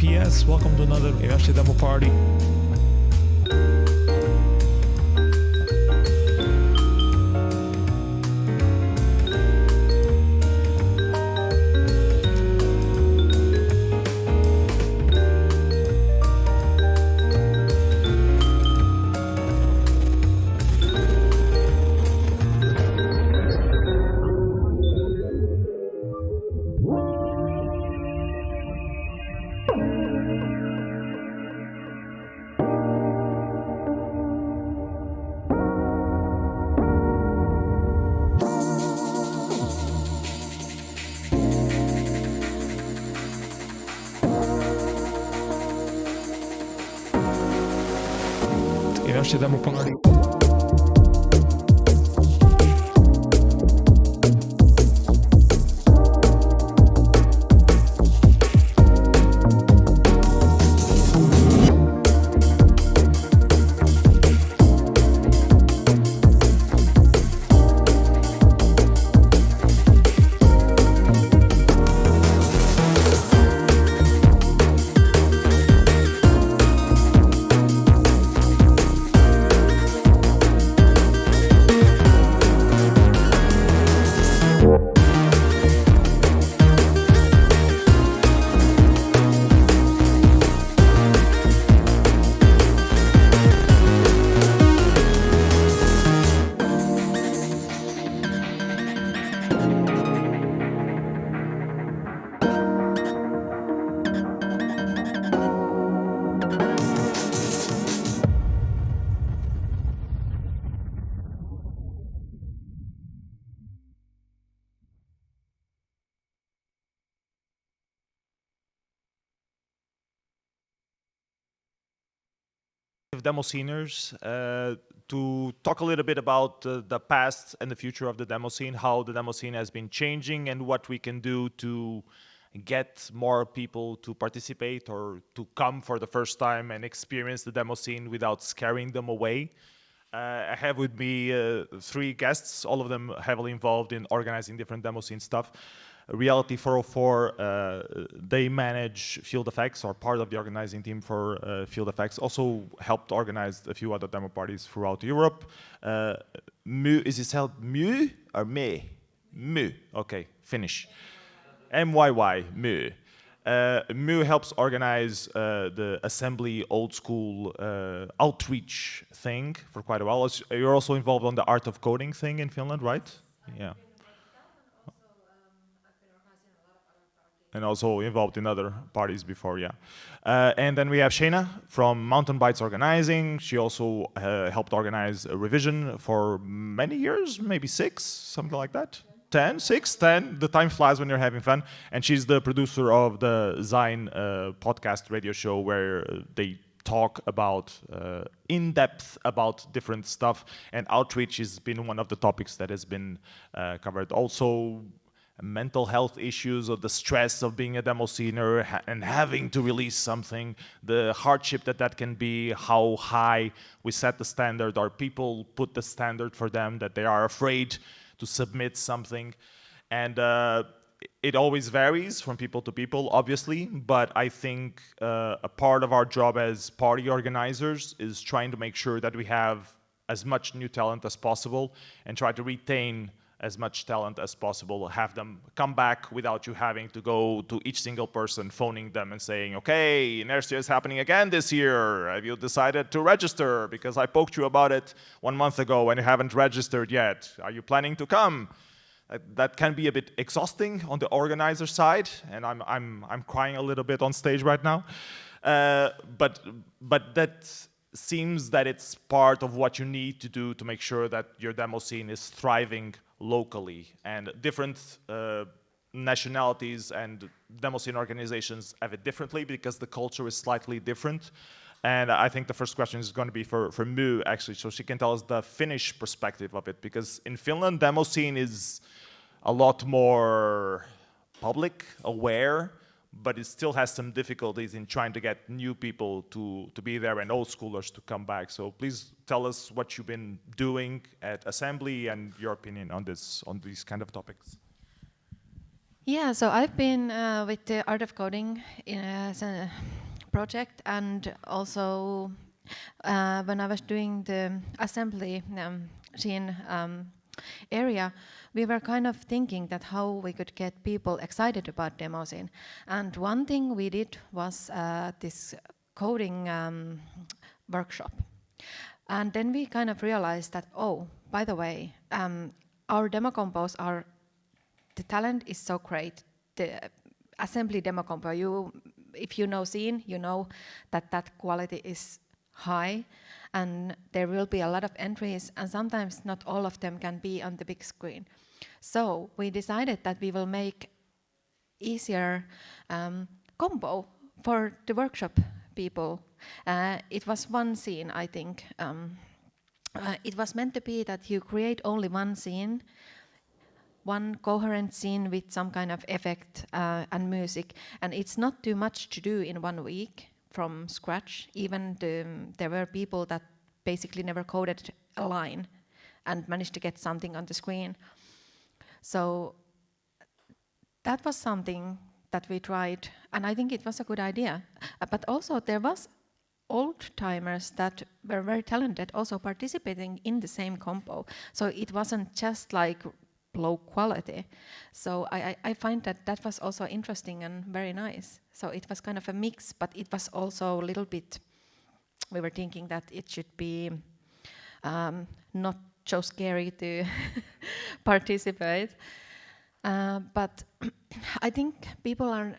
PS, welcome to another Inércia Demoparty. Inércia Demoparty. Demosceners to talk a little bit about the past and the future of the demo scene, how the demo scene has been changing and what we can do to get more people to participate or to come for the first time and experience the demo scene without scaring them away. I have with me 3 guests, all of them heavily involved in organizing different demo scene stuff. Reality 404, they manage Field Effects, or part of the organizing team for Field Effects, also helped organize a few other demo parties throughout Europe. Is it spelled Mu or Me? Mu, okay, Finnish. MYY, Mu. Mu helps organize the assembly old school outreach thing for quite a while. You're also involved on the art of coding thing in Finland, right? Yeah. And also involved in other parties before, yeah. And then we have Shayna from Mountain Bites Organizing. She also helped organize a revision for many years, maybe 6, something like that. 10, 6, 10, the time flies when you're having fun. And she's the producer of the Zine podcast radio show where they talk about, in-depth about different stuff. And outreach has been one of the topics that has been covered. Also, mental health issues or the stress of being a demo scener and having to release something, the hardship that can be, how high we set the standard, or people put the standard for them that they are afraid to submit something. And it always varies from people to people, obviously, but I think a part of our job as party organizers is trying to make sure that we have as much new talent as possible and try to retain as much talent as possible, have them come back without you having to go to each single person, phoning them and saying, okay, Inércia is happening again this year. Have you decided to register? Because I poked you about it 1 month ago and you haven't registered yet. Are you planning to come? That can be a bit exhausting on the organizer side, and I'm crying a little bit on stage right now. But that seems that it's part of what you need to do to make sure that your demo scene is thriving locally, and different nationalities and demo scene organizations have it differently because the culture is slightly different. And I think the first question is going to be for Mu, actually, so she can tell us the Finnish perspective of it, because in Finland, demo scene is a lot more public, aware, but it still has some difficulties in trying to get new people to be there and old schoolers to come back. So please tell us what you've been doing at Assembly and your opinion on these kind of topics. Yeah, so I've been with the Art of Coding as a project, and also when I was doing the assembly scene area, we were kind of thinking that how we could get people excited about demoscene. And one thing we did was this coding workshop. And then we kind of realized that, oh, by the way, our demo compos are, the talent is so great. The assembly demo compo, if you know scene, you know that that quality is high, and there will be a lot of entries, and sometimes not all of them can be on the big screen. So we decided that we will make easier combo for the workshop people. It was one scene, I think. It was meant to be that you create only one scene, one coherent scene with some kind of effect and music, and it's not too much to do in 1 week from scratch. Even there were people that basically never coded a line and managed to get something on the screen. So that was something that we tried, and I think it was a good idea. But also there was old-timers that were very talented also participating in the same compo. So it wasn't just like low quality. So I find that that was also interesting and very nice. So it was kind of a mix, but it was also a little bit, we were thinking that it should be not so scary to participate. But I think people are,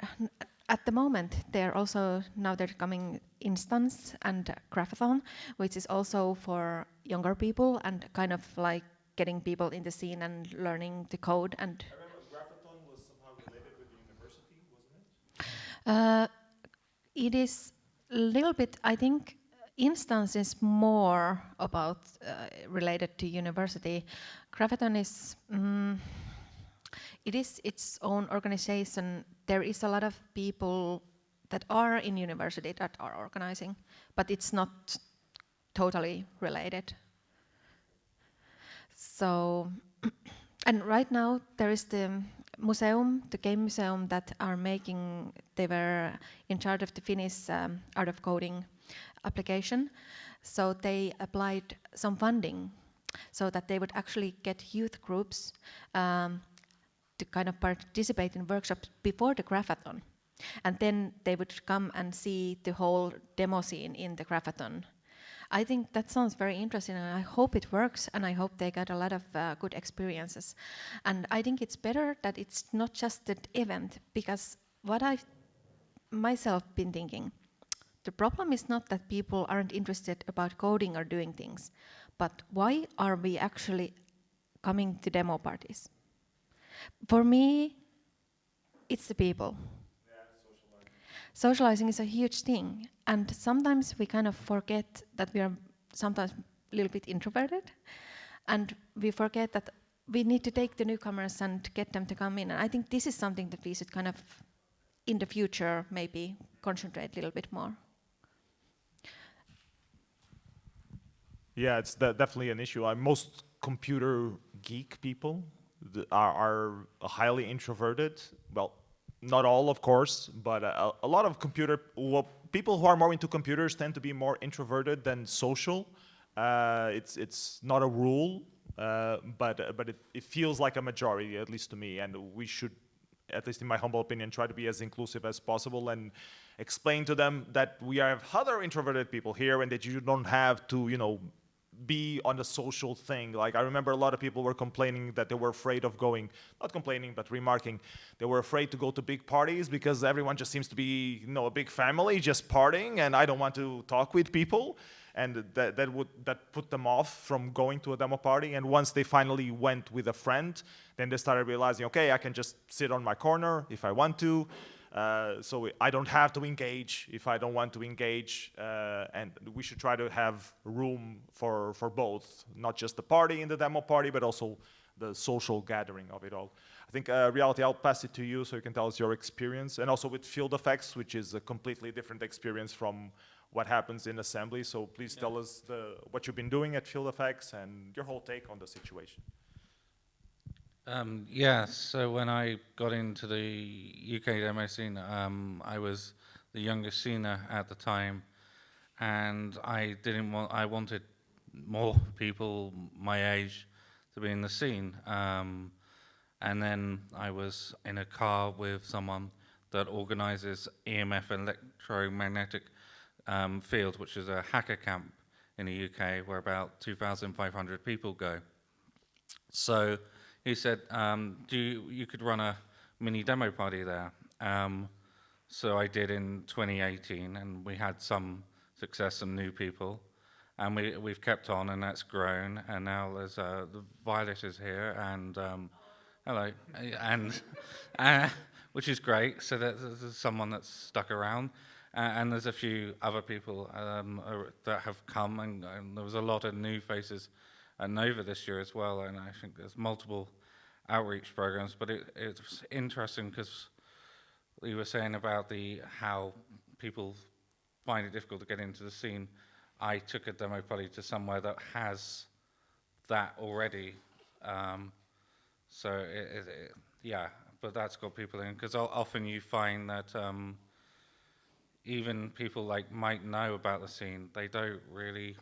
at the moment, they're also, now they're coming Instance and Graphathon, which is also for younger people and kind of like getting people in the scene and learning the code. And I remember Graphathon was somehow related with the university, wasn't it? it is a little bit, I think, Instance is more about related to university. Graphathon is, it is its own organization. There is a lot of people that are in university that are organizing, but it's not totally related. So, and right now there is the museum, the game museum that are making, they were in charge of the Finnish Art of Coding application. So they applied some funding so that they would actually get youth groups to kind of participate in workshops before the Graphathon. And then they would come and see the whole demo scene in the Graphathon. I think that sounds very interesting, and I hope it works, and I hope they get a lot of good experiences. And I think it's better that it's not just an event, because what I've myself been thinking, the problem is not that people aren't interested about coding or doing things, but why are we actually coming to demo parties? For me, it's the people. Socializing is a huge thing, and sometimes we kind of forget that we are sometimes a little bit introverted, and we forget that we need to take the newcomers and get them to come in. And I think this is something that we should kind of, in the future, maybe concentrate a little bit more. Yeah, it's definitely an issue. Most computer geek people are highly introverted. Well, not all, of course, but a lot of people who are more into computers tend to be more introverted than social. It's not a rule, but it feels like a majority, at least to me, and we should, at least in my humble opinion, try to be as inclusive as possible and explain to them that we have other introverted people here and that you don't have to, be on the social thing. Like, I remember a lot of people were complaining that they were afraid of going, not complaining, but remarking, they were afraid to go to big parties because everyone just seems to be, a big family just partying, and I don't want to talk with people. And that put them off from going to a demo party. And once they finally went with a friend, then they started realizing, okay, I can just sit on my corner if I want to. So I don't have to engage if I don't want to engage, and we should try to have room for both, not just the party in the demo party, but also the social gathering of it all. I think, Reality, I'll pass it to you so you can tell us your experience, and also with field effects, which is a completely different experience from what happens in assembly. So please tell us what you've been doing at field effects and your whole take on the situation. Yeah, so when I got into the UK demo scene, I was the youngest scener at the time, and I wanted more people my age to be in the scene. And then I was in a car with someone that organizes EMF and electromagnetic field, which is a hacker camp in the UK where about 2,500 people go. So he said, you could run a mini demo party there. So I did in 2018, and we had some success, some new people. And we've kept on, and that's grown. And now there's Violet is here, and hello, and which is great. So there's someone that's stuck around, and there's a few other people that have come, and there was a lot of new faces at Nova this year as well. And I think there's multiple outreach programs, but it's interesting because you were saying about how people find it difficult to get into the scene. I took a demo party to somewhere that has that already. So yeah, but that's got people in, because often you find that even people like might know about the scene, they don't really,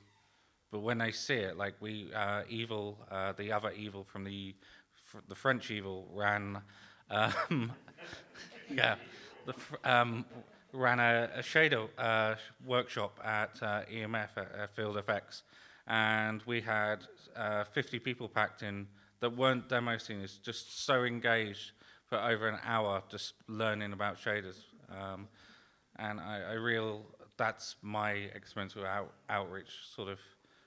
but when they see it, like Evil, the other Evil from the French Evil ran, yeah, ran a shader workshop at EMF at Field FX, and we had 50 people packed in that weren't demo scenes, just so engaged for over an hour, just learning about shaders. And that's my experience with outreach, sort of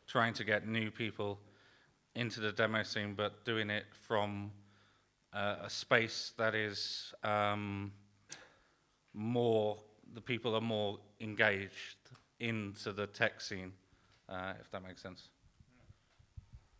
trying to get new people into the demo scene, but doing it from a space that is the people are more engaged into the tech scene, if that makes sense.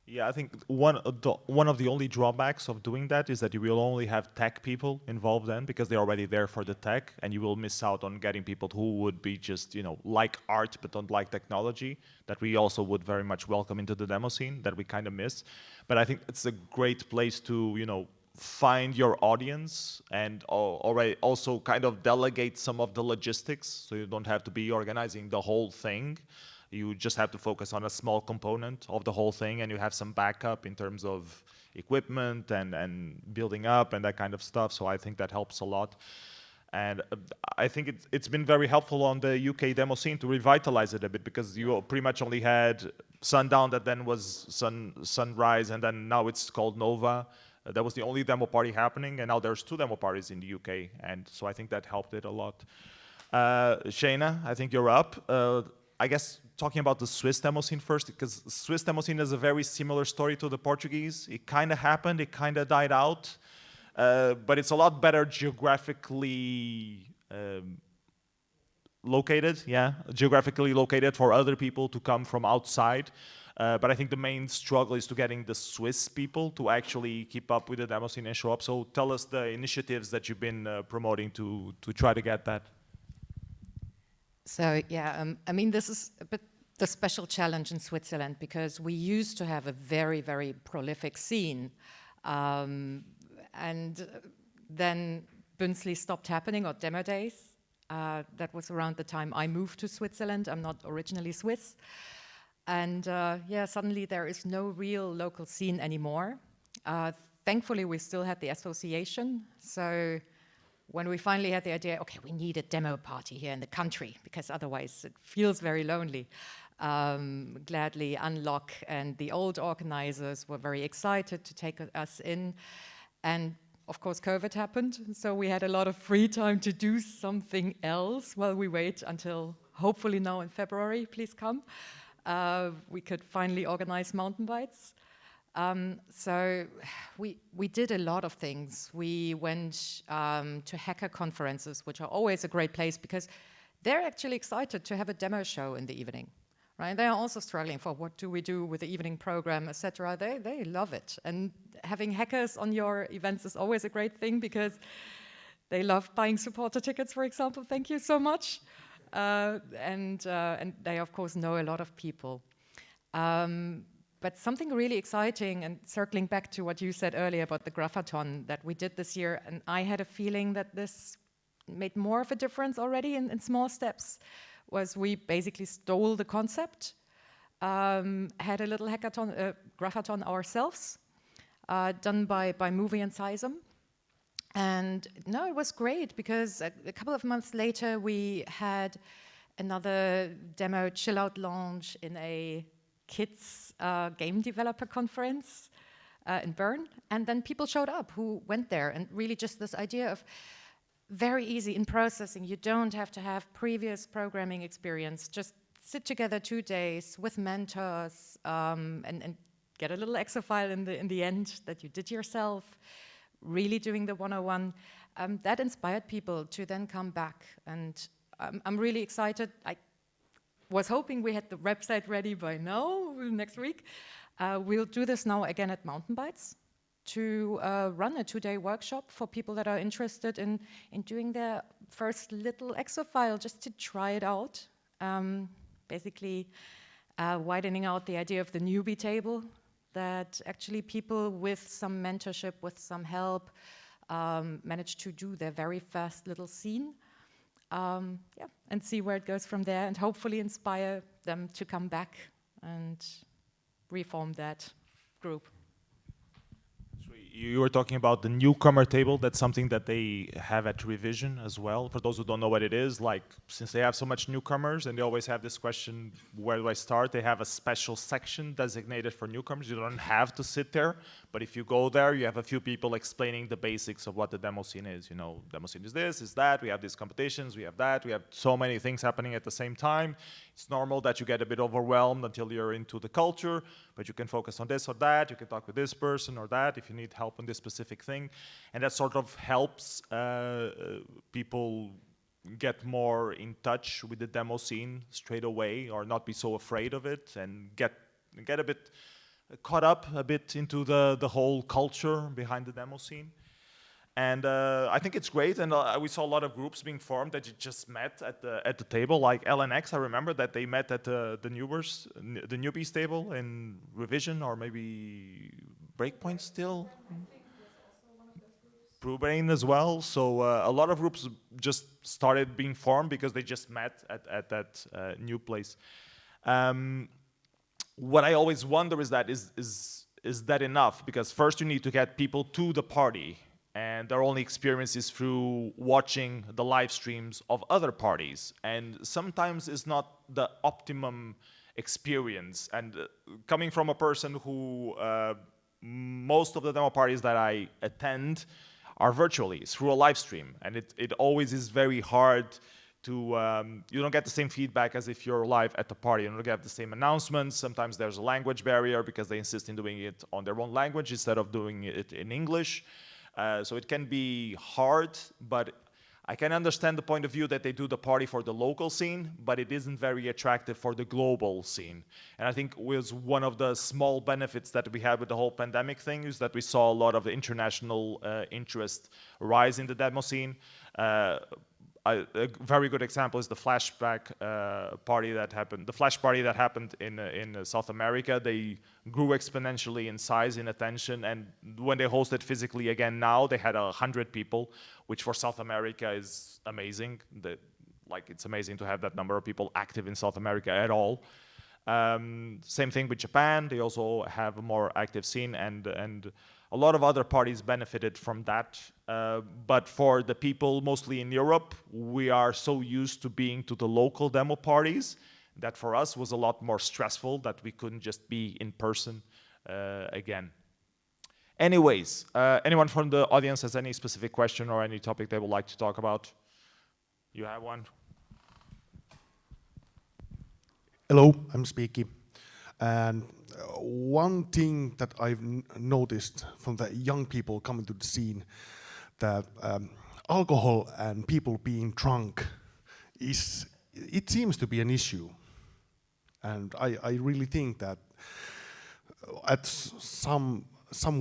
Yeah, I think one of the only drawbacks of doing that is that you will only have tech people involved then, because they're already there for the tech, and you will miss out on getting people who would be just, like art but don't like technology, that we also would very much welcome into the demo scene, that we kind of miss. But I think it's a great place to, find your audience and already also kind of delegate some of the logistics, so you don't have to be organizing the whole thing. You just have to focus on a small component of the whole thing, and you have some backup in terms of equipment and building up and that kind of stuff. So I think that helps a lot. And I think it's been very helpful on the UK demo scene to revitalize it a bit, because you pretty much only had Sundown, that then was Sunrise, and then now it's called Nova. That was the only demo party happening, and now there's 2 demo parties in the UK, and so I think that helped it a lot. Shayna, I think you're up. I guess talking about the Swiss demo scene first, because Swiss demo scene is a very similar story to the Portuguese. It kind of happened, it kind of died out, but it's a lot better geographically located, geographically located for other people to come from outside. But I think the main struggle is to getting the Swiss people to actually keep up with the demo scene and show up. So tell us the initiatives that you've been promoting to try to get that. So yeah, I mean, this is a bit the special challenge in Switzerland, because we used to have a very, very prolific scene. And then Bünzli stopped happening, or demo days. That was around the time I moved to Switzerland. I'm not originally Swiss. And suddenly there is no real local scene anymore. Thankfully, we still had the association. So when we finally had the idea, okay, we need a demo party here in the country, because otherwise it feels very lonely. Gladly Unlock and the old organizers were very excited to take us in. And of course, COVID happened. So we had a lot of free time to do something else while we wait until, hopefully now in February, please come. We could finally organize mountain bites. So we did a lot of things. We went to hacker conferences, which are always a great place, because they're actually excited to have a demo show in the evening, right? They are also struggling for what do we do with the evening program, etc. They love it. And having hackers on your events is always a great thing, because they love buying supporter tickets, for example. Thank you so much. And they, of course, know a lot of people. But something really exciting, and circling back to what you said earlier about the graphathon that we did this year, and I had a feeling that this made more of a difference already in small steps, was we basically stole the concept, had a little hackathon, graphathon ourselves, done by Movie and Seism. And no, it was great because a couple of months later we had another demo chill out launch in a kids game developer conference in Bern. And then people showed up who went there, and really just this idea of very easy in processing. You don't have to have previous programming experience. Just sit together 2 days with mentors and get a little Excel file in the end that you did yourself, really doing the 101. That inspired people to then come back. And I'm really excited. I was hoping we had the website ready by now, next week. We'll do this now again at Mountain Bites to run a 2-day workshop for people that are interested in doing their first little Excel file, just to try it out. Basically widening out the idea of the newbie table, that actually people with some mentorship, with some help, manage to do their very first little scene. Yeah, and see where it goes from there, and hopefully inspire them to come back and reform that group. You were talking about the newcomer table. That's something that they have at Revision as well. For those who don't know what it is, like, since they have so much newcomers and they always have this question, where do I start? They have a special section designated for newcomers. You don't have to sit there, but if you go there, you have a few people explaining the basics of what the demo scene is. You know, demo scene is this, is that, we have these competitions, we have that, we have so many things happening at the same time. It's normal that you get a bit overwhelmed until you're into the culture, but you can focus on this or that, you can talk with this person or that if you need help on this specific thing. And that sort of helps people get more in touch with the demo scene straight away, or not be so afraid of it, and get a bit caught up a bit into the whole culture behind the demo scene. And I think it's great, and we saw a lot of groups being formed that you just met at the table, like LNX. I remember that they met at the newbies table in Revision, or maybe Breakpoint still. Brewbrain as well. So a lot of groups just started being formed because they just met at that new place. What I always wonder is that enough? Because first you need to get people to the party, and their only experience is through watching the live streams of other parties. And sometimes it's not the optimum experience. And coming from a person who, most of the demo parties that I attend are virtually, through a live stream. And it always is very hard to, you don't get the same feedback as if you're live at the party. You don't get the same announcements. Sometimes there's a language barrier because they insist in doing it on their own language instead of doing it in English. So it can be hard, but I can understand the point of view that they do the party for the local scene, but it isn't very attractive for the global scene. And I think was one of the small benefits that we had with the whole pandemic thing, is that we saw a lot of the international interest rise in the demo scene. A very good example is the flashback party that happened. The flash party that happened in South America. They grew exponentially in size, in attention, and when they hosted physically again now, they had 100 people, which for South America is amazing. It's amazing to have that number of people active in South America at all. Same thing with Japan. They also have a more active scene, and a lot of other parties benefited from that. But for the people mostly in Europe, we are so used to being to the local demo parties that for us was a lot more stressful that we couldn't just be in person again. Anyways, anyone from the audience has any specific question or any topic they would like to talk about? You have one? Hello, I'm speaking. And one thing that I've noticed from the young people coming to the scene, that alcohol and people being drunk it seems to be an issue. And I really think that at some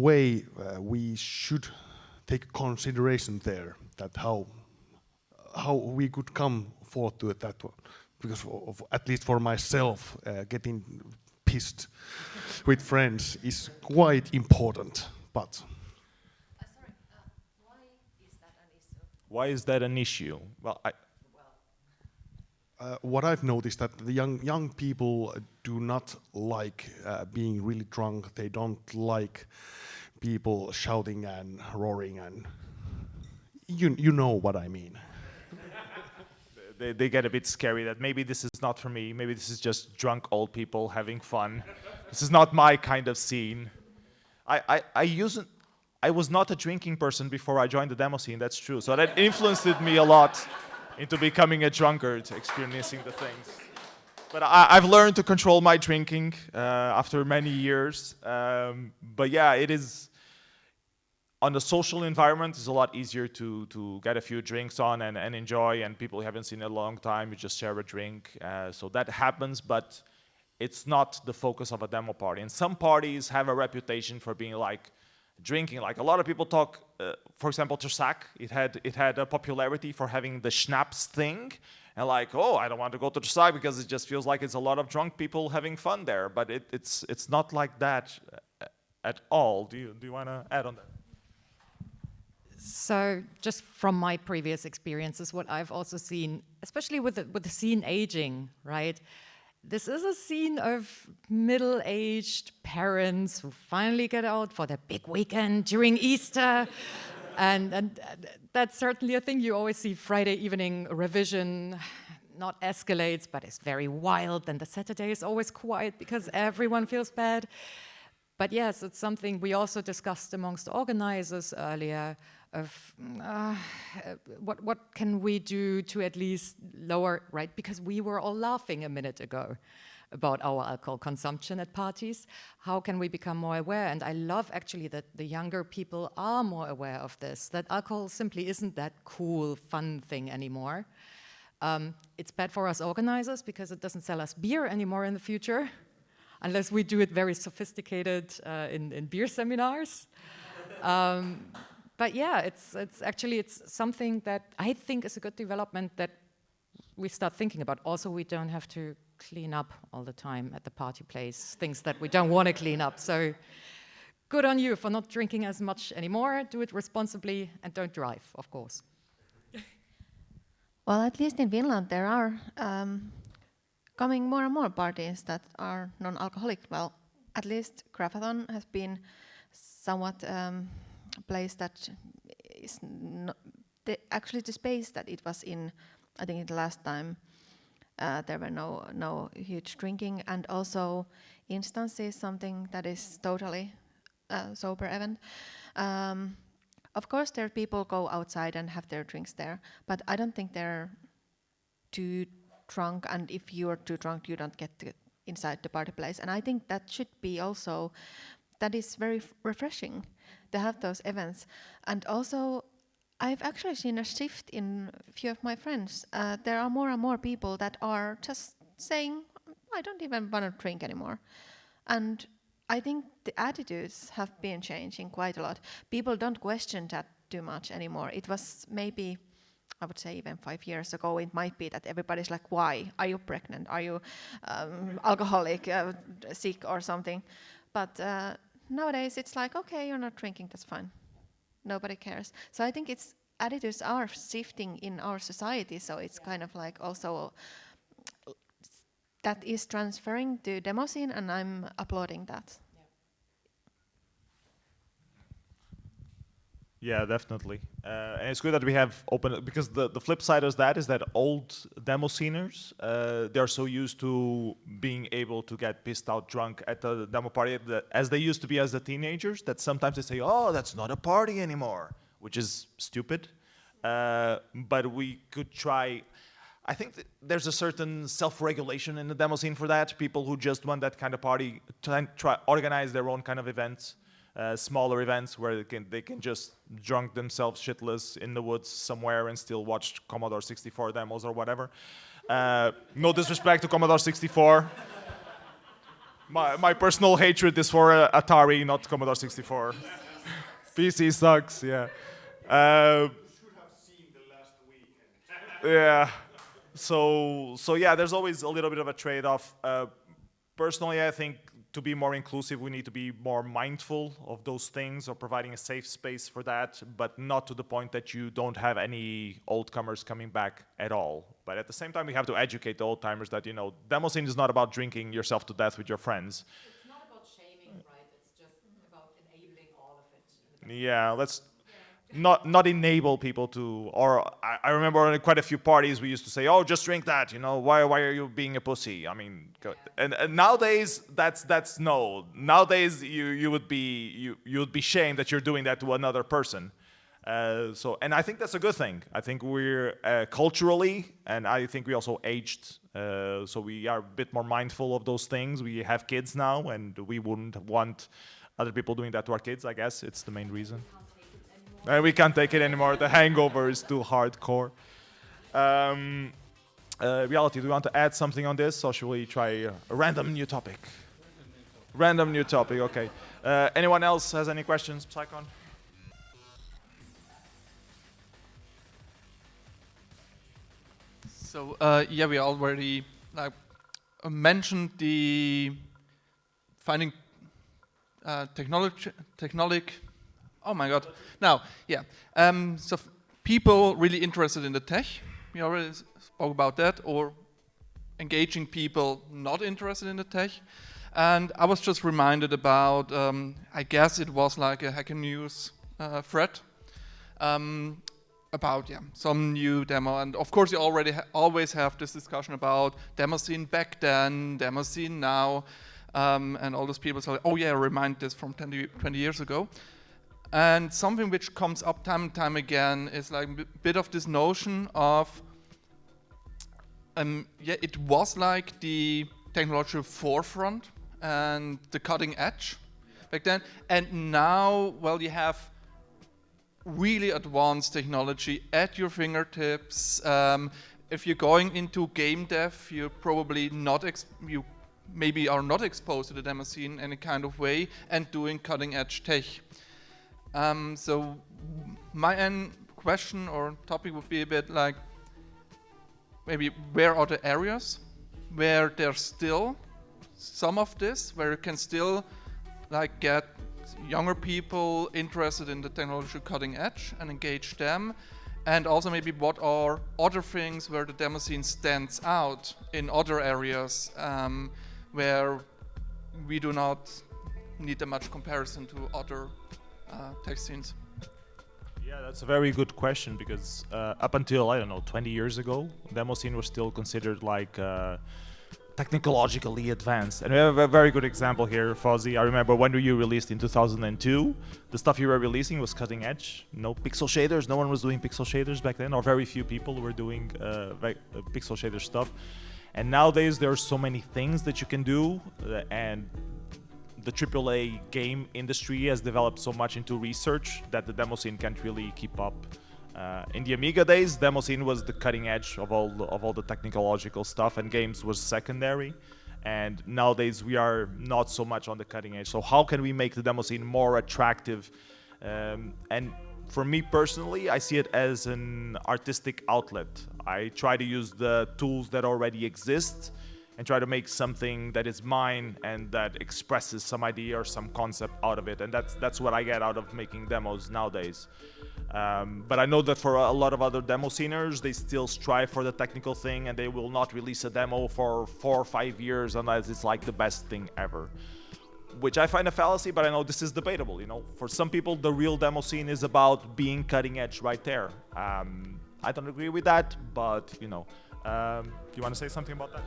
way we should take consideration there, that how we could come forth to that one. Because at least for myself, getting pissed with friends is quite important. But Why is that an issue? Well, what I've noticed that the young people do not like being really drunk. They don't like people shouting and roaring, and you know what I mean. they get a bit scary that maybe this is not for me. Maybe this is just drunk old people having fun. This is not my kind of scene. I was not a drinking person before I joined the demo scene, that's true. So that influenced me a lot into becoming a drunkard, experiencing the things. But I've learned to control my drinking after many years. But yeah, it is, on the social environment, it's a lot easier to get a few drinks on and enjoy, and people you haven't seen in a long time, you just share a drink. So that happens, but it's not the focus of a demo party. And some parties have a reputation for being like drinking. Like a lot of people talk, for example, Tersac, it had a popularity for having the schnapps thing. And like, oh, I don't want to go to Tersac because it just feels like it's a lot of drunk people having fun there. But it's not like that at all. Do you want to add on that? So just from my previous experiences, what I've also seen, especially with the scene aging, right? This is a scene of middle-aged parents who finally get out for their big weekend during Easter. And that's certainly a thing you always see. Friday evening revision not escalates, but it's very wild. Then the Saturday is always quiet because everyone feels bad. But yes, it's something we also discussed amongst organizers earlier of what can we do to at least lower, right? Because we were all laughing a minute ago about our alcohol consumption at parties. How can we become more aware? And I love actually that the younger people are more aware of this, that alcohol simply isn't that cool, fun thing anymore. It's bad for us organizers because it doesn't sell us beer anymore in the future, unless we do it very sophisticated in beer seminars. But yeah, it's something that I think is a good development that we start thinking about. Also, we don't have to clean up all the time at the party place, things that we don't want to clean up. So good on you for not drinking as much anymore. Do it responsibly and don't drive, of course. Well, at least in Finland, there are coming more and more parties that are non-alcoholic. Well, at least Graphathon has been somewhat place that is not actually the space that it was in. I think the last time there were no huge drinking, and also instances, something that is totally sober event. Of course, there people go outside and have their drinks there, but I don't think they're too drunk. And if you are too drunk, you don't get inside the party place. And I think that should be also. That is very refreshing to have those events. And also, I've actually seen a shift in a few of my friends. There are more and more people that are just saying, I don't even want to drink anymore. And I think the attitudes have been changing quite a lot. People don't question that too much anymore. It was maybe, I would say even 5 years ago, it might be that everybody's like, why? Are you pregnant? Are you alcoholic, sick or something? But nowadays it's like, okay, you're not drinking, that's fine. Nobody cares. So I think attitudes are shifting in our society, so it's kind of like also that is transferring to demo scene, and I'm applauding that. Yeah, definitely. And it's good that we have open, because the flip side of that is that old demo sceners, they're so used to being able to get pissed out drunk at the demo party as they used to be as the teenagers, that sometimes they say, oh, that's not a party anymore, which is stupid. But we could try. I think there's a certain self-regulation in the demo scene for that. People who just want that kind of party try organize their own kind of events. Smaller events where they can just drunk themselves shitless in the woods somewhere and still watch Commodore 64 demos or whatever. No disrespect to Commodore 64. My personal hatred is for Atari, not Commodore 64. PC sucks, yeah. Should have seen the last weekend. Yeah. So yeah, there's always a little bit of a trade-off. Personally, I think to be more inclusive, we need to be more mindful of those things, or providing a safe space for that, but not to the point that you don't have any old-comers coming back at all. But at the same time, we have to educate the old-timers that, demo scene is not about drinking yourself to death with your friends. It's not about shaming, right? It's just about enabling all of it. Yeah, let's not enable people to, or I remember in quite a few parties we used to say, oh, just drink that, why are you being a pussy? I mean, and nowadays that's no. Nowadays you would be shamed that you're doing that to another person. And I think that's a good thing. I think we're culturally, and I think we also aged, so we are a bit more mindful of those things. We have kids now, and we wouldn't want other people doing that to our kids. I guess it's the main reason. We can't take it anymore. The hangover is too hardcore. Reality, do you want to add something on this, or should we try a random new topic? Random new topic, okay. Anyone else has any questions, Psychon? So yeah, we already mentioned the finding technology. Oh my God! Now, yeah. So people really interested in the tech. We already spoke about that, or engaging people not interested in the tech. And I was just reminded about, I guess it was like a Hacker News thread about some new demo. And of course, you already always have this discussion about demo scene back then, demo scene now, and all those people say, oh yeah, remind this from 20 years ago. And something which comes up time and time again is like a bit of this notion of, it was like the technological forefront and the cutting edge back then. And now, well, you have really advanced technology at your fingertips. If you're going into game dev, you're probably not, you maybe are not exposed to the demo scene in any kind of way and doing cutting edge tech. So my end question or topic would be a bit like, maybe where are the areas where there's still some of this, where you can still like get younger people interested in the technological cutting edge and engage them, and also maybe what are other things where the demo scene stands out in other areas where we do not need that much comparison to other tech scenes. Yeah, that's a very good question, because up until, I don't know, 20 years ago, demo scene was still considered like technologically advanced. And we have a very good example here, Fozzy. I remember when you released in 2002, the stuff you were releasing was cutting edge. No pixel shaders, no one was doing pixel shaders back then, or very few people were doing pixel shader stuff. And nowadays there are so many things that you can do, and the AAA game industry has developed so much into research that the demo scene can't really keep up. In the Amiga days, demo scene was the cutting edge of all the technological stuff, and games was secondary. And nowadays we are not so much on the cutting edge. So how can we make the demo scene more attractive? And for me personally, I see it as an artistic outlet. I try to use the tools that already exist and try to make something that is mine and that expresses some idea or some concept out of it. And that's what I get out of making demos nowadays. But I know that for a lot of other demo sceners, they still strive for the technical thing, and they will not release a demo for 4 or 5 years unless it's like the best thing ever. Which I find a fallacy, but I know this is debatable, you know. For some people, the real demo scene is about being cutting edge right there. I don't agree with that, but, you know. Do you want to say something about that?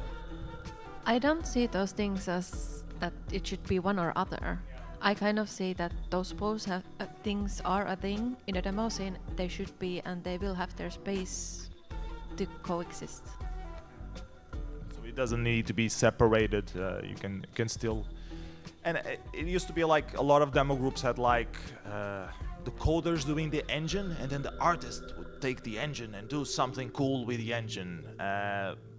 I don't see those things as that it should be one or other. I kind of see that those both things are a thing in a demo scene. They should be, and they will have their space to coexist. So it doesn't need to be separated. You can still. And it used to be like a lot of demo groups had like the coders doing the engine, and then the artist would take the engine and do something cool with the engine.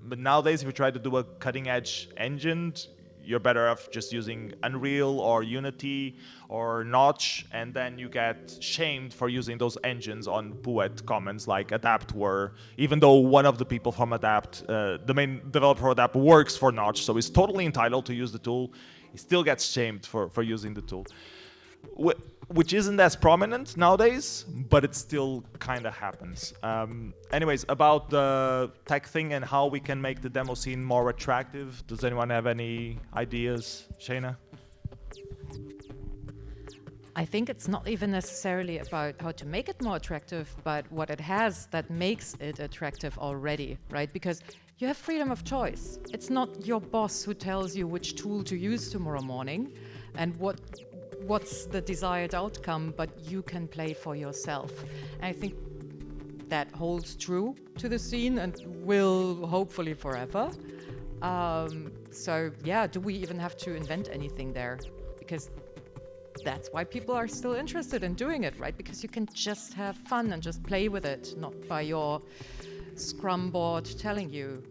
But nowadays, if you try to do a cutting edge engine, you're better off just using Unreal or Unity or Notch, and then you get shamed for using those engines on Puet Commons like Adapt were, even though one of the people from Adapt, the main developer for Adapt, works for Notch, so he's totally entitled to use the tool. He still gets shamed for using the tool, which isn't as prominent nowadays, but it still kind of happens. Anyways, about the tech thing and how we can make the demo scene more attractive, does anyone have any ideas? Shayna? I think it's not even necessarily about how to make it more attractive, but what it has that makes it attractive already, right? Because you have freedom of choice. It's not your boss who tells you which tool to use tomorrow morning and what's the desired outcome, but you can play for yourself. And I think that holds true to the scene and will hopefully forever. So yeah, do we even have to invent anything there? Because that's why people are still interested in doing it, right? Because you can just have fun and just play with it, not by your Scrum board telling you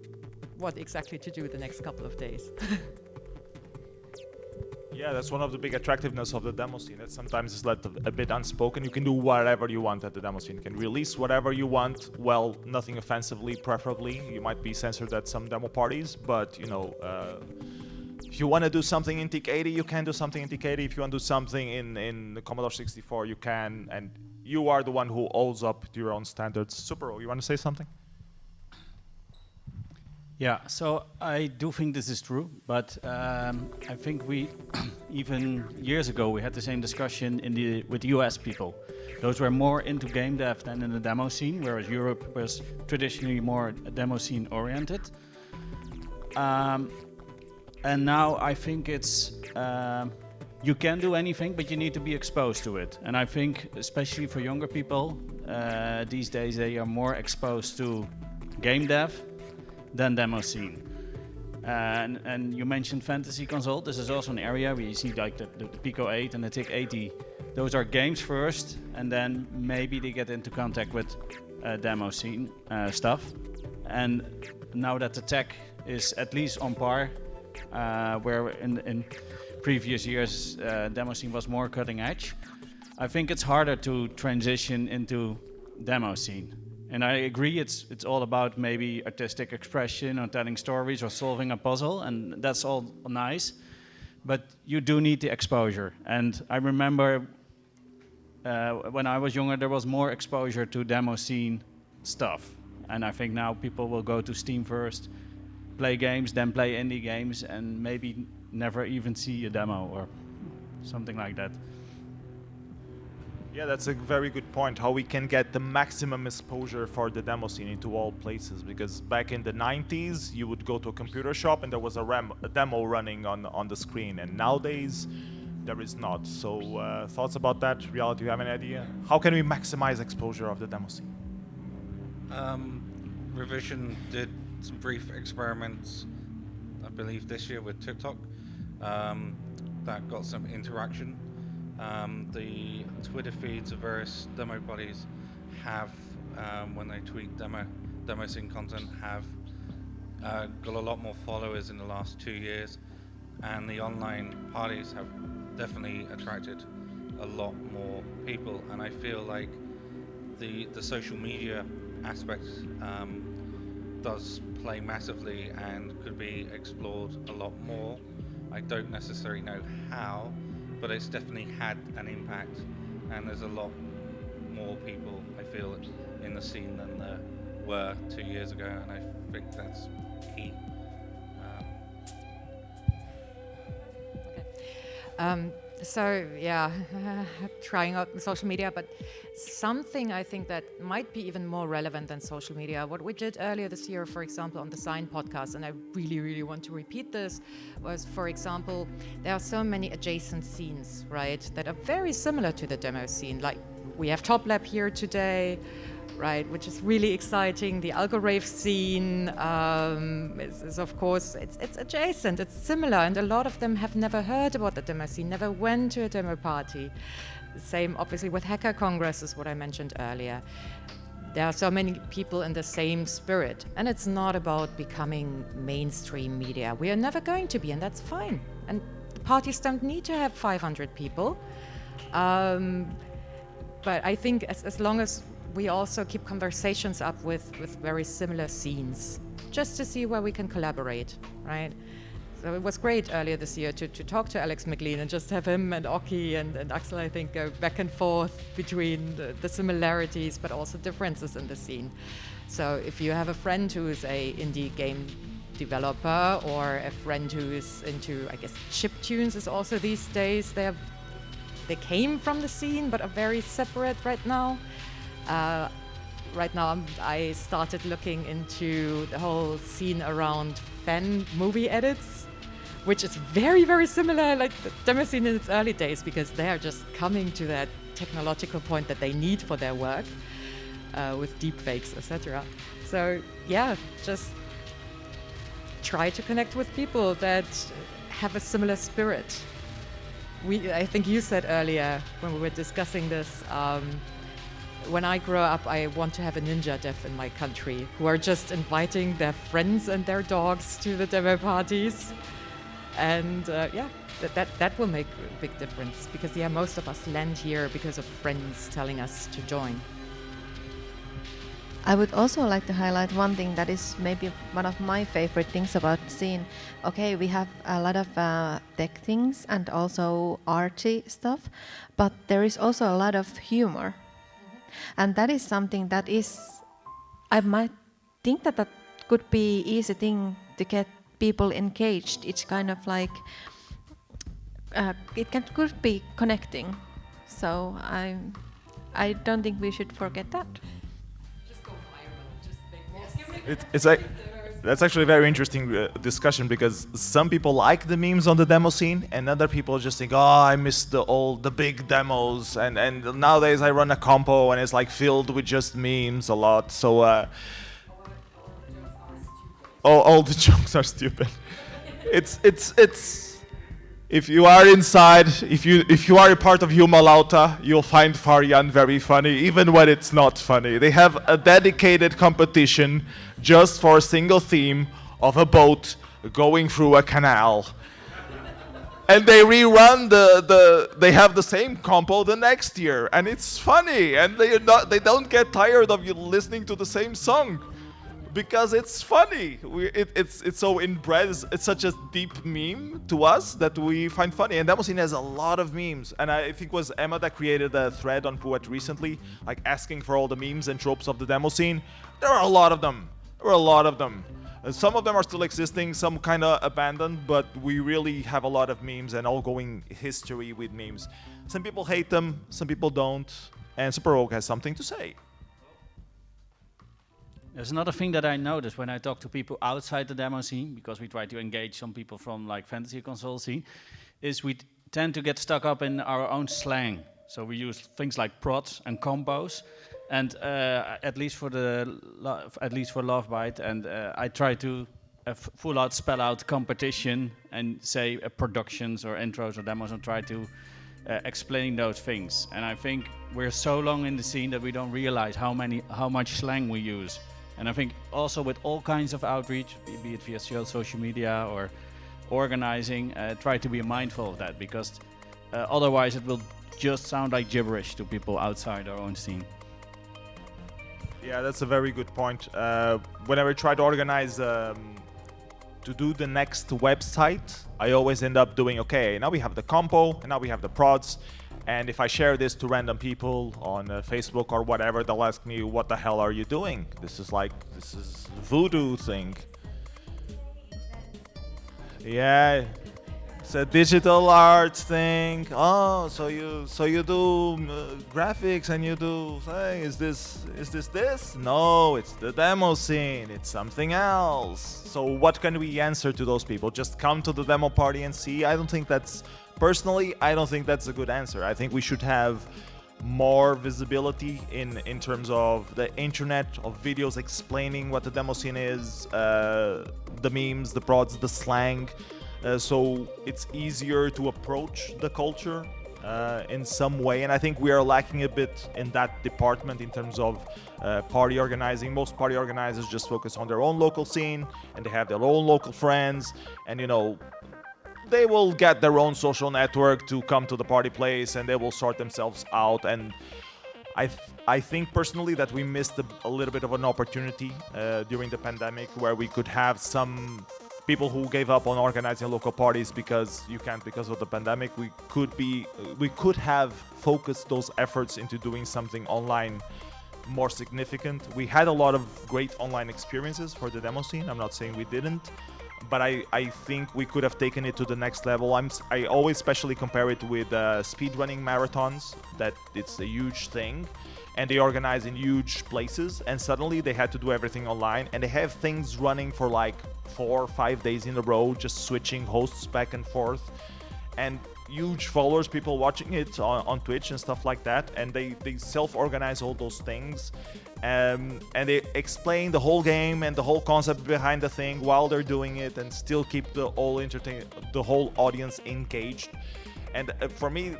what exactly to do the next couple of days. Yeah, that's one of the big attractiveness of the demo scene. That sometimes is left a bit unspoken. You can do whatever you want at the demo scene. You can release whatever you want. Well, nothing offensively, preferably. You might be censored at some demo parties, but if you want to do something in TIC80, you can do something in TIC80. If you want to do something in the Commodore 64, you can, and you are the one who holds up to your own standards. Supero, you want to say something? Yeah, so I do think this is true, but I think we, even years ago, we had the same discussion with US people. Those were more into game dev than in the demo scene, whereas Europe was traditionally more demo scene oriented. And now I think it's, you can do anything, but you need to be exposed to it. And I think, especially for younger people, these days they are more exposed to game dev than demo scene. And you mentioned Fantasy Console. This is also an area where you see like the Pico 8 and the TIC80. Those are games first, and then maybe they get into contact with demo scene stuff. And now that the tech is at least on par, where in previous years demo scene was more cutting edge, I think it's harder to transition into demo scene. And I agree, it's all about maybe artistic expression or telling stories or solving a puzzle, and that's all nice. But you do need the exposure. And I remember when I was younger, there was more exposure to demo scene stuff. And I think now people will go to Steam first, play games, then play indie games, and maybe never even see a demo or something like that. Yeah, that's a very good point, how we can get the maximum exposure for the demo scene into all places, because back in the 90s, you would go to a computer shop and there was a demo running on the screen, and nowadays, there is not. So thoughts about that? Reality, you have any idea? How can we maximize exposure of the demo scene? Revision did some brief experiments, I believe this year with TikTok, that got some interaction. The Twitter feeds of various demo bodies have, when they tweet demo scene content, have got a lot more followers in the last 2 years, and the online parties have definitely attracted a lot more people. And I feel like the social media aspect does play massively and could be explored a lot more. I don't necessarily know how, but it's definitely had an impact, and there's a lot more people, I feel, in the scene than there were 2 years ago, and I think that's key. So yeah, trying out social media, but something I think that might be even more relevant than social media, what we did earlier this year, for example, on the Sign podcast, and I really, really want to repeat this, was, for example, there are so many adjacent scenes, right, that are very similar to the demo scene. Like, we have Top Lab here today, right, which is really exciting. The Algorave scene is of course, it's adjacent, it's similar, and a lot of them have never heard about the demo scene, never went to a demo party. The same, obviously, with Hacker Congress is what I mentioned earlier. There are so many people in the same spirit, and it's not about becoming mainstream media. We are never going to be, and that's fine. And the parties don't need to have 500 people. But I think as long as we also keep conversations up with very similar scenes, just to see where we can collaborate, right? So it was great earlier this year to talk to Alex McLean and just have him and Oki and Axel, I think, go back and forth between the similarities but also differences in the scene. So if you have a friend who is a indie game developer or a friend who is into, I guess, chiptunes is also these days, they came from the scene but are very separate right now. Right now I started looking into the whole scene around fan movie edits, which is very, very similar like the demo scene in its early days, because they are just coming to that technological point that they need for their work with deepfakes, etc. So yeah, just try to connect with people that have a similar spirit. I think you said earlier when we were discussing this, when I grow up, I want to have a ninja dev in my country who are just inviting their friends and their dogs to the demo parties. And yeah, that will make a big difference, because yeah, most of us land here because of friends telling us to join. I would also like to highlight one thing that is maybe one of my favorite things about the scene. Okay, we have a lot of tech things and also arty stuff, but there is also a lot of humor. And that is something that is, I might think that could be easy thing to get people engaged. It's kind of like, could be connecting. So I don't think we should forget that. That's actually a very interesting discussion, because some people like the memes on the demo scene and other people just think, oh, I miss the big demos, and nowadays I run a compo and it's like filled with just memes a lot, so all the jokes are stupid. It's if you are inside, if you are a part of Jumalauta, you'll find Farian very funny, even when it's not funny. They have a dedicated competition just for a single theme of a boat going through a canal. And they rerun they have the same compo the next year, and it's funny, and they don't get tired of you listening to the same song, because it's funny. It's so inbred. It's such a deep meme to us that we find funny. And Demoscene has a lot of memes. And I think it was Emma that created a thread on Poet recently, like asking for all the memes and tropes of the Demoscene. There are a lot of them. Some of them are still existing, some kind of abandoned, but we really have a lot of memes and ongoing history with memes. Some people hate them, some people don't, and Super Rogue has something to say. There's another thing that I noticed when I talk to people outside the demo scene, because we try to engage some people from like fantasy console scene, is we tend to get stuck up in our own slang. So we use things like prods and combos, and at least for Love Bite, and I try to full out spell out competition and say productions or intros or demos, and try to explain those things. And I think we're so long in the scene that we don't realize how much slang we use. And I think also with all kinds of outreach, be it via social media or organizing, try to be mindful of that, because otherwise it will just sound like gibberish to people outside our own scene. Yeah, that's a very good point. Whenever I try to organize to do the next website, I always end up doing, okay, now we have the compo, and now we have the prods. And if I share this to random people on Facebook or whatever, they'll ask me, what the hell are you doing? This is voodoo thing. Yeah, it's a digital art thing. Oh, so you do graphics and you do, hey, is this? No, it's the demo scene. It's something else. So what can we answer to those people? Just come to the demo party and see? Personally, I don't think that's a good answer. I think we should have more visibility in terms of the internet, of videos explaining what the demo scene is, the memes, the prods, the slang, so it's easier to approach the culture in some way. And I think we are lacking a bit in that department in terms of party organizing. Most party organizers just focus on their own local scene, and they have their own local friends, and they will get their own social network to come to the party place, and they will sort themselves out. And I think personally that we missed a little bit of an opportunity during the pandemic, where we could have some people who gave up on organizing local parties because you can't because of the pandemic. We could have focused those efforts into doing something online more significant. We had a lot of great online experiences for the demo scene. I'm not saying we didn't, but I think we could have taken it to the next level. I always especially compare it with speedrunning marathons, that it's a huge thing, and they organize in huge places, and suddenly they had to do everything online, and they have things running for like 4 or 5 days in a row, just switching hosts back and forth, and huge followers, people watching it on Twitch and stuff like that, and they self-organize all those things, and they explain the whole game and the whole concept behind the thing while they're doing it, and still keep the whole audience engaged. And for me,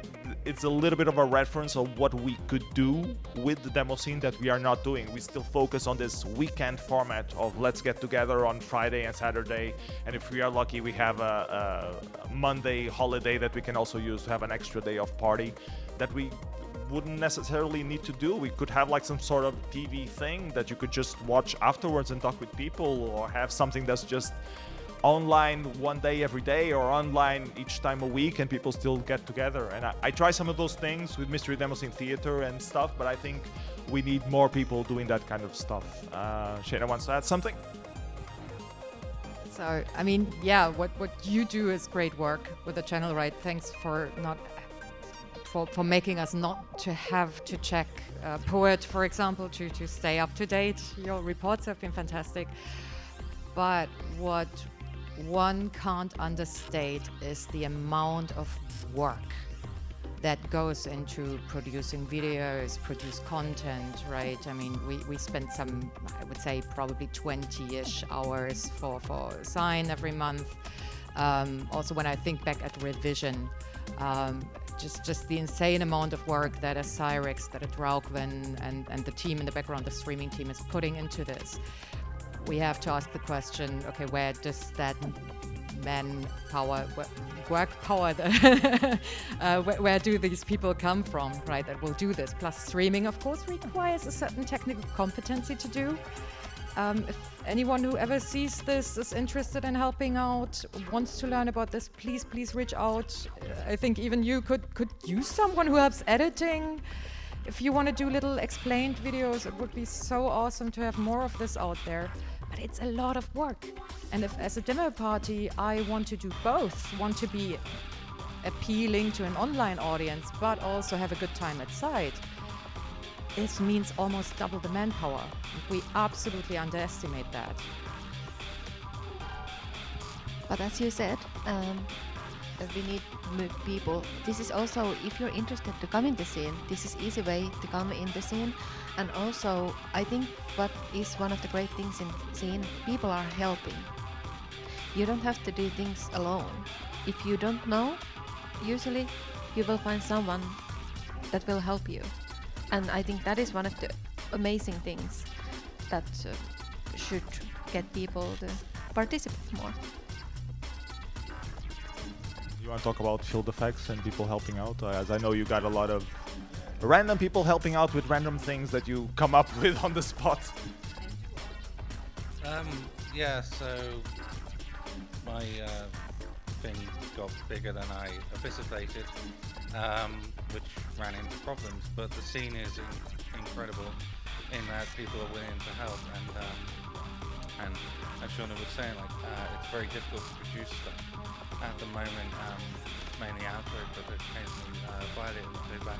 it's a little bit of a reference of what we could do with the demo scene that we are not doing. We still focus on this weekend format of let's get together on Friday and Saturday, and if we are lucky, we have a Monday holiday that we can also use to have an extra day of party that we wouldn't necessarily need to do. We could have like some sort of TV thing that you could just watch afterwards and talk with people, or have something that's just online one day every day, or online each time a week, and people still get together. And I try some of those things with Mystery Demos in Theater and stuff, but I think we need more people doing that kind of stuff. Shayna wants to add something? So, I mean, yeah, what you do is great work with the channel, right? Thanks for for making us not to have to check Poet, for example, to stay up to date. Your reports have been fantastic. But what one can't understate is the amount of work that goes into producing videos, produce content, right? I mean, we spend some, I would say, probably 20-ish hours for Sign every month. Also, when I think back at Revision, just the insane amount of work that a Cyrix, that a Draugwin, and the team in the background, the streaming team, is putting into this. We have to ask the question, okay, where does that manpower, work power, where do these people come from, right, that will do this? Plus, streaming, of course, requires a certain technical competency to do. If anyone who ever sees this is interested in helping out, wants to learn about this, please reach out. I think even you could use someone who helps editing. If you want to do little explained videos, it would be so awesome to have more of this out there. But it's a lot of work. And if, as a demo party, I want to do both, want to be appealing to an online audience, but also have a good time at site, this means almost double the manpower. We absolutely underestimate that. But as you said, that we need people. This is also, if you're interested to come in the scene, this is easy way to come in the scene. And also, I think what is one of the great things in the scene, people are helping. You don't have to do things alone. If you don't know, usually you will find someone that will help you. And I think that is one of the amazing things that should get people to participate more. You want to talk about field effects and people helping out? As I know you got a lot of random people helping out with random things that you come up with on the spot. Yeah, so my thing got bigger than I anticipated, which ran into problems, but the scene is incredible in that people are willing to help, and as Shauna was saying, like, it's very difficult to produce stuff. At the moment, mainly Outbreak, but occasionally Violet and Playback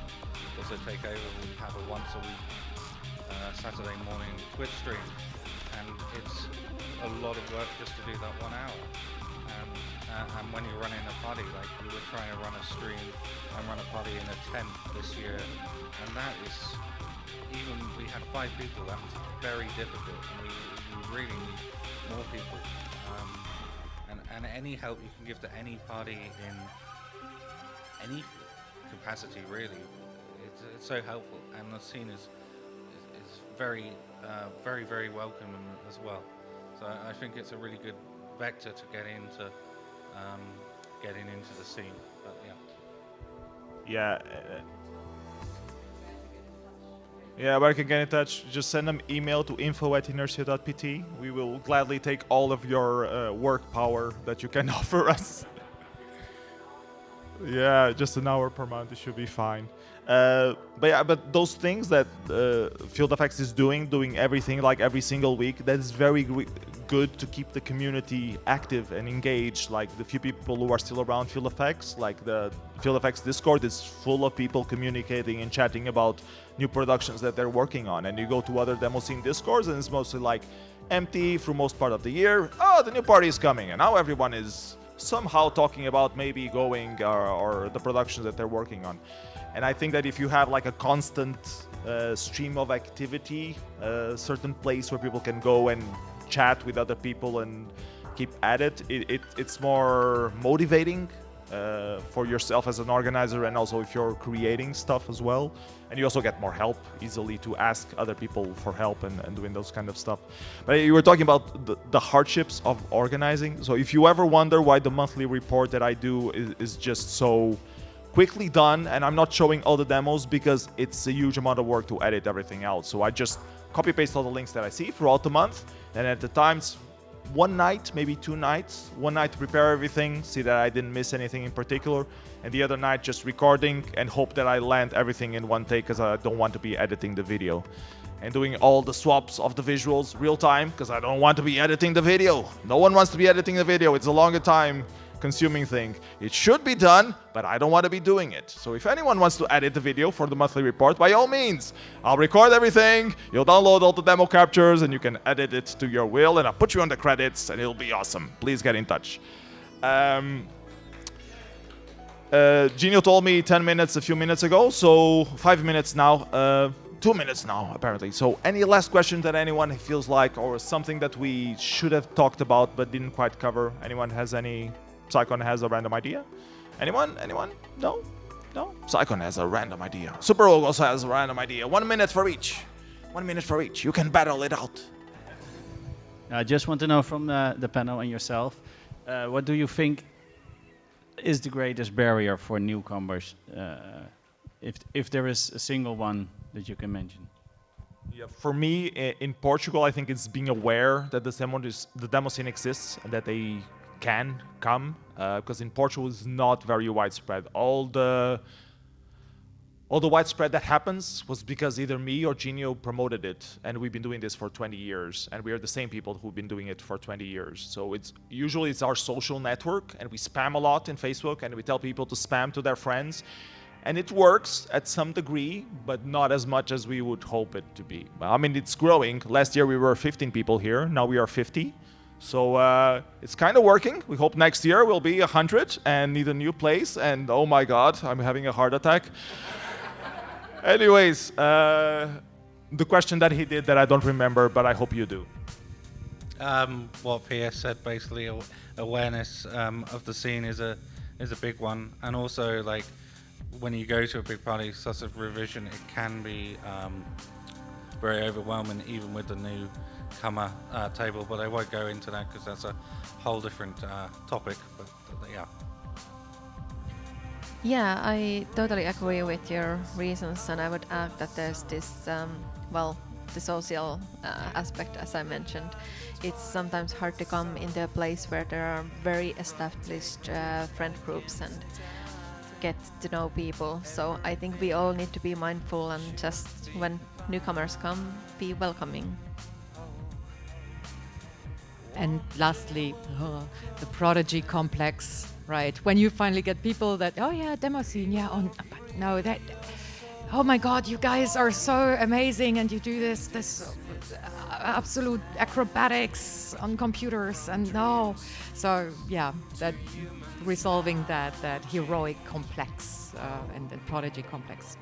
also take over. We have a once a week Saturday morning Twitch stream, and it's a lot of work just to do that 1 hour. And when you're running a party, like we were trying to run a stream and run a party in a tent this year, and that is, even we had 5 people, that was very difficult, and we really need more people. And any help you can give to any party in any capacity, really, it's so helpful, and the scene is very, very welcome as well. So I think it's a really good vector to get into getting into the scene. But yeah. Yeah. Yeah, where I can get in touch, just send them email to info@inercia.pt. We will gladly take all of your work power that you can offer us. Yeah, just an hour per month, it should be fine. But those things that Field FX is doing everything like every single week, that is very good to keep the community active and engaged. Like the few people who are still around Field FX, like the Field FX Discord is full of people communicating and chatting about new productions that they're working on. And you go to other demo scene Discords and it's mostly like empty through most part of the year. Oh, the new party is coming, and now everyone is somehow talking about maybe going or the productions that they're working on. And I think that if you have like a constant stream of activity, a certain place where people can go and chat with other people and keep at it, it's more motivating for yourself as an organizer, and also if you're creating stuff as well. And you also get more help easily to ask other people for help and doing those kind of stuff. But you were talking about the hardships of organizing. So if you ever wonder why the monthly report that I do is just so quickly done, and I'm not showing all the demos because it's a huge amount of work to edit everything out. So I just copy paste all the links that I see throughout the month, and at the times, one night, maybe 2 nights. One night to prepare everything, see that I didn't miss anything in particular, and the other night just recording and hope that I land everything in one take, because I don't want to be editing the video. And doing all the swaps of the visuals real time, because I don't want to be editing the video. No one wants to be editing the video. It's a longer time consuming thing. It should be done, but I don't want to be doing it. So if anyone wants to edit the video for the monthly report, by all means, I'll record everything, you'll download all the demo captures, and you can edit it to your will, and I'll put you on the credits, and it'll be awesome. Please get in touch. Genio told me 10 minutes a few minutes ago, so 5 minutes now. 2 minutes now, apparently. So any last question that anyone feels like, or something that we should have talked about but didn't quite cover? Anyone has any? Psychon has a random idea? Anyone? No? Psychon has a random idea. Super Rogue also has a random idea. 1 minute for each. 1 minute for each. You can battle it out. I just want to know from the panel and yourself, what do you think is the greatest barrier for newcomers, if there is a single one that you can mention? Yeah, for me, in Portugal, I think it's being aware that the demo scene exists and that they can come, because in Portugal it's not very widespread. All the widespread that happens was because either me or Genio promoted it, and we've been doing this for 20 years, and we are the same people who've been doing it for 20 years. So it's our social network, and we spam a lot in Facebook, and we tell people to spam to their friends, and it works at some degree, but not as much as we would hope it to be. I mean, it's growing. Last year we were 15 people here, now we are 50. So it's kind of working. We hope next year we'll be 100 and need a new place. And oh my God, I'm having a heart attack. Anyways, the question that he did that I don't remember, but I hope you do. What PS said, basically, awareness of the scene is a big one, and also like when you go to a big party such as Revision, it can be very overwhelming, even with the newcomer table. But I won't go into that because that's a whole different topic. But yeah. Yeah, I totally agree with your reasons, and I would add that there's this, the social aspect, as I mentioned. It's sometimes hard to come into a place where there are very established friend groups and get to know people. So I think we all need to be mindful and just, when newcomers come, be welcoming. And lastly, the prodigy complex, right? When you finally get people that, oh yeah, demo scene, yeah, no, that, oh my God, you guys are so amazing, and you do this absolute acrobatics on computers, and no. So yeah, that resolving that heroic complex and the prodigy complex.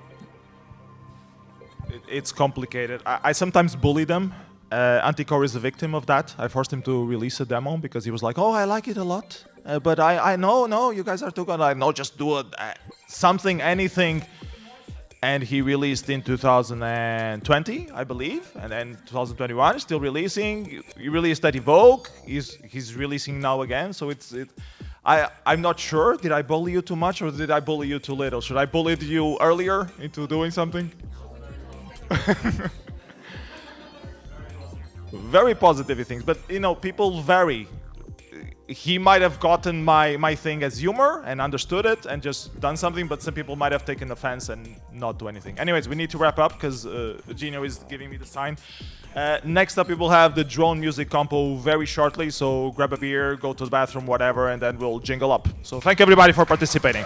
It's complicated. I sometimes bully them. Anticore is a victim of that. I forced him to release a demo because he was like, oh, I like it a lot. But I no, you guys are too good. No, just do something, anything. And he released in 2020, I believe. And then 2021, still releasing. He released at Evoke. He's releasing now again. So I'm not sure. Did I bully you too much or did I bully you too little? Should I bully you earlier into doing something? Very positive things, but you know, people vary. He might have gotten my thing as humor and understood it and just done something, but some people might have taken offense and not do anything. Anyways, we need to wrap up because Gino is giving me the sign. Next up, we will have the drone music compo very shortly, so grab a beer, go to the bathroom, whatever, and then we'll jingle up. So thank you everybody for participating.